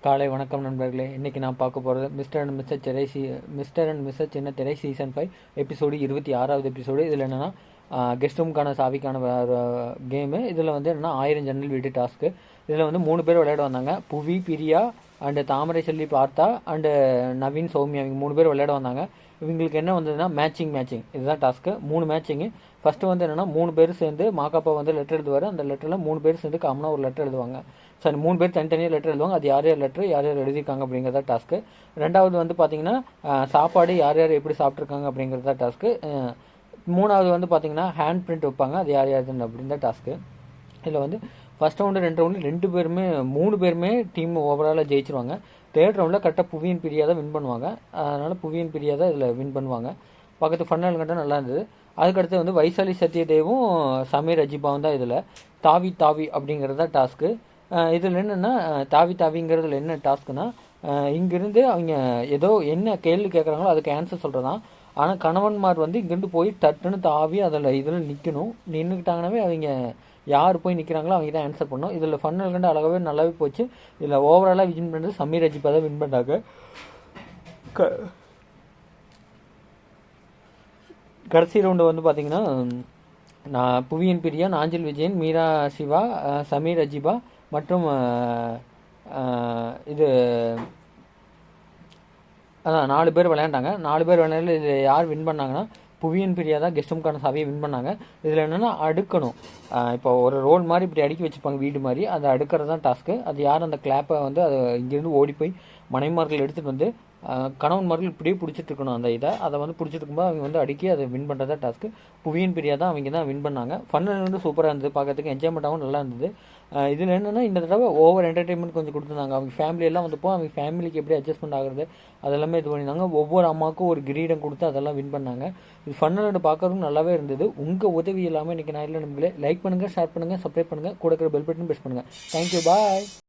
காலை வணக்கம் நண்பர்களே. இன்றைக்கி நான் பார்க்க போகிறது மிஸ்டர் அண்ட் மிஸ்ஸஸ் சின்ன திரை சீசன் 5 எபிசோடு 26வது எபிசோடு. இதில் என்னென்னா கெஸ்ட் ரூமுக்கான சாவிக்கான கேமு. இதில் வந்து என்னென்னா 1000 ஜன்னல் வீட்டு டாஸ்க்கு. இதில் வந்து 3 பேர் விளையாட வந்தாங்க. புவி, பிரியா அண்டு தாமரை செல்வி பார்த்தா அண்டு நவீன், சௌமியா, இவங்க 3 பேர் விளையாட வந்தாங்க. இவங்களுக்கு என்ன வந்ததுன்னா மேட்சிங் இதுதான் டாஸ்க்கு. 3 மேட்சிங்கு. ஃபஸ்ட்டு வந்து என்னென்னா 3 பேர் சேர்ந்து மாக்காப்பா வந்து லெட்டர் எழுதுவார். அந்த லெட்டரில் 3 பேர் சேர்ந்து காமனாக ஒரு லெட்டர் எழுதுவாங்க. சரி, 3 பேர் தனித்தனியாக லெட்டர் எழுதுவாங்க. அது யார் யார் லெட்டர் யார் யார் எழுதியிருக்காங்க அப்படிங்கிறதா டாஸ்க்கு. ரெண்டாவது வந்து பார்த்தீங்கன்னா சாப்பாடு யார் யார் எப்படி சாப்பிட்ருக்காங்க அப்படிங்கிறதா டாஸ்க்கு. மூணாவது வந்து பார்த்தீங்கன்னா ஹேண்ட் பிரிண்ட் வைப்பாங்க. அது யார் யாருன்னு அப்படின்ற டாஸ்க்கு. இதில் வந்து ஃபஸ்ட் ரவுண்டு 2 ரவுண்டு 3 பேருமே டீம் ஓவராலாக ஜெயிச்சிருவாங்க. தேர்ட் ரவுண்டில் கரெக்டாக புவியின் பிரியா தான் வின் பண்ணுவாங்க. அதனால் புவியின் பிரியா தான் இதில் வின் பண்ணுவாங்க. பக்கத்து ஃபன்னல் கட்ட நல்லா இருந்தது. அதுக்கடுத்து வந்து வைசாலி சத்யதேவும் சமீர் அஜிபாவும் தான் இதில் தாவி அப்படிங்கிறது தான் டாஸ்க்கு. இதில் என்னென்னா தாவிங்கிறதுல என்ன டாஸ்க்குன்னா இங்கேருந்து அவங்க ஏதோ என்ன கேள்வி கேட்குறாங்களோ அதுக்கு ஆன்சர் சொல்கிறதான். ஆனால் கணவன்மார் வந்து இங்கேருந்து போய் தட்டுன்னு தாவி இதில் நிற்கணும். நின்றுக்கிட்டாங்கன்னாவே அவங்க யார் போய் நிற்கிறாங்களோ அவங்க தான் ஆன்சர் பண்ணணும். இதில் ஃபன்னல் கண்டு அழகாகவே நல்லாவே போச்சு. இதில் ஓவராலாக வின் பண்ணுறது சமீர் அஜிபா தான் வின் பண்ணாங்க. கடைசி ரவுண்டு வந்து பார்த்திங்கன்னா புவியின் பிரியா, நாஞ்சில் விஜயன், மீரா சிவா, சமீர் அஜிபா மற்றும் இது அதான் 4 பேர் விளையாண்டாங்க. 4 பேர் விளையாடல. இது யார் வின் பண்ணாங்கன்னா புவியின் பிரியா தான் கெஸ்ட் ரூமுக்கான சாவியை வின் பண்ணாங்க. இதில் என்னென்னா அடுக்கணும். இப்போ ஒரு ரோல் மாதிரி இப்படி அடுக்கி வச்சுருப்பாங்க, வீடு மாதிரி. அதை அடுக்கிறது தான் டாஸ்க்கு. அது யார் அந்த கிளாப்பை வந்து அதை இங்கேருந்து ஓடி போய் மனைமார்கள் எடுத்துகிட்டு வந்து கணவன்மார்கள் இப்படியே பிடிச்சிட்டு இருக்கணும். அதை வந்து பிடிச்சிட்டு இருக்கும்போது அவங்க வந்து அடுக்கி அதை வின் பண்ணுறதா டாஸ்க்கு. புவியின் பிரியா தான் அவங்க தான் வின் பண்ணாங்க. ஃபன்னு வந்து சூப்பராக இருந்தது, பார்க்கறதுக்கு என்ஜாய்மெண்ட்டாகவும் நல்லா இருந்தது. இதில் என்னென்னா இந்த தடவை ஓவர் என்டர்டெயின்மெண்ட் கொஞ்சம் கொடுத்துருந்தாங்க. அவங்க ஃபேமிலியெல்லாம் வந்தப்போ அவங்க ஃபேமிலிக்கு எப்படி அட்ஜஸ்ட்மெண்ட் ஆகுறது அதெல்லாமே இது பண்ணியிருந்தாங்க. ஒவ்வொரு அம்மாவுக்கும் ஒரு கிரீடம் கொடுத்து அதெல்லாம் வின் பண்ணாங்க. இது ஃபன்னு பார்க்கறதுக்கும் நல்லாவே இருந்தது. உங்கள் உதவி இல்லாமல் இன்றைக்கி நான் இல்லை. நம்மளே லைக் பண்ணுங்கள், ஷேர் பண்ணுங்கள், சப்ஸ்கிரைப் பண்ணுங்கள், கூட இருக்கிற பெல் பட்டன் ப்ரெஸ் பண்ணுங்கள். தேங்க்யூ, பாய்.